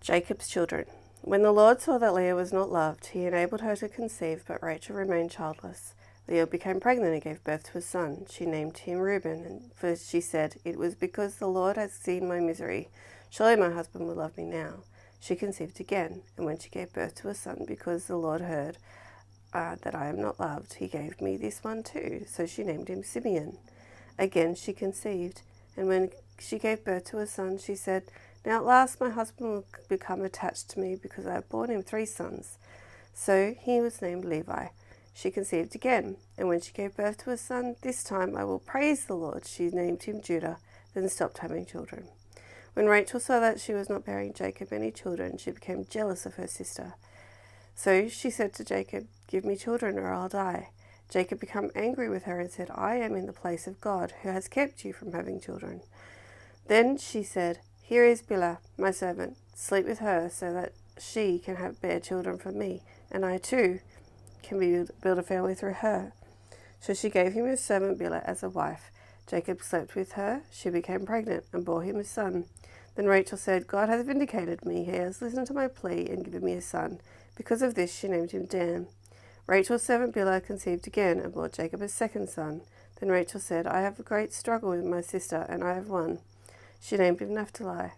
Jacob's children. When the Lord saw that Leah was not loved, he enabled her to conceive, but Rachel remained childless. Leah became pregnant and gave birth to a son. She named him Reuben, for she said, "It was because the Lord has seen my misery. Surely my husband will love me now." She conceived again, and when she gave birth to a son, because the Lord heard that I am not loved, he gave me this one too. So she named him Simeon. Again she conceived, and when she gave birth to a son, she said, "Now at last my husband will become attached to me, because I have borne him 3 sons." So he was named Levi. She conceived again, and when she gave birth to a son, "This time I will praise the Lord," she named him Judah, then stopped having children. When Rachel saw that she was not bearing Jacob any children, she became jealous of her sister. So she said to Jacob, "Give me children or I'll die." Jacob became angry with her and said, "I am in the place of God, who has kept you from having children." Then she said, "Here is Bilhah, my servant. Sleep with her so that she can bear children for me, and I too can build a family through her." So she gave him his servant Bilhah as a wife. Jacob slept with her. She became pregnant and bore him a son. Then Rachel said, "God has vindicated me. He has listened to my plea and given me a son." Because of this, she named him Dan. Rachel's servant Bilhah conceived again and bore Jacob a second son. Then Rachel said, "I have a great struggle with my sister, and I have won." She named him Naphtali.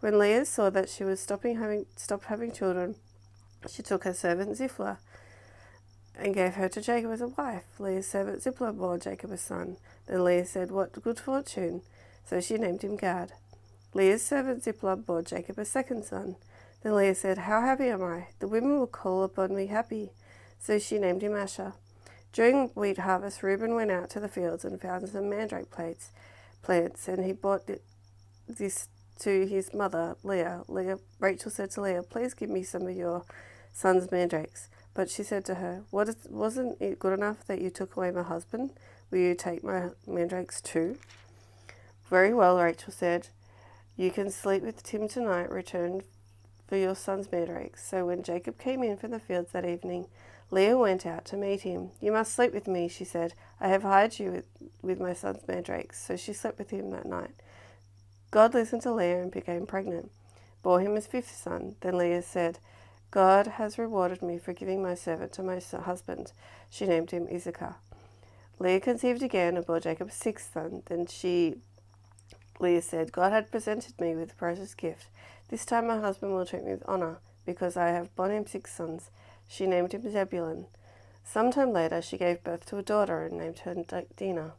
When Leah saw that she was stopped having children, she took her servant Zilpah and gave her to Jacob as a wife. Leah's servant Zilpah bore Jacob a son. Then Leah said, "What good fortune!" So she named him Gad. Leah's servant Zilpah bore Jacob a second son. Then Leah said, "How happy am I! The women will call upon me happy." So she named him Asher. During wheat harvest, Reuben went out to the fields and found some mandrake plants, and he brought this to his mother, Leah. Rachel said to Leah, "Please give me some of your son's mandrakes." But she said to her, "Wasn't it good enough that you took away my husband? Will you take my mandrakes too?" "Very well," Rachel said. "You can sleep with Tim tonight. Return for your son's mandrakes." So when Jacob came in from the fields that evening, Leah went out to meet him. "You must sleep with me," she said. "I have hired you with my son's mandrakes." So she slept with him that night. God listened to Leah and became pregnant, bore him his 5th son. Then Leah said, "God has rewarded me for giving my servant to my husband." She named him Issachar. Leah conceived again and bore Jacob a 6th son. Then Leah said, "God had presented me with a precious gift. This time my husband will treat me with honor, because I have borne him 6 sons." She named him Zebulun. Sometime later she gave birth to a daughter and named her Dinah.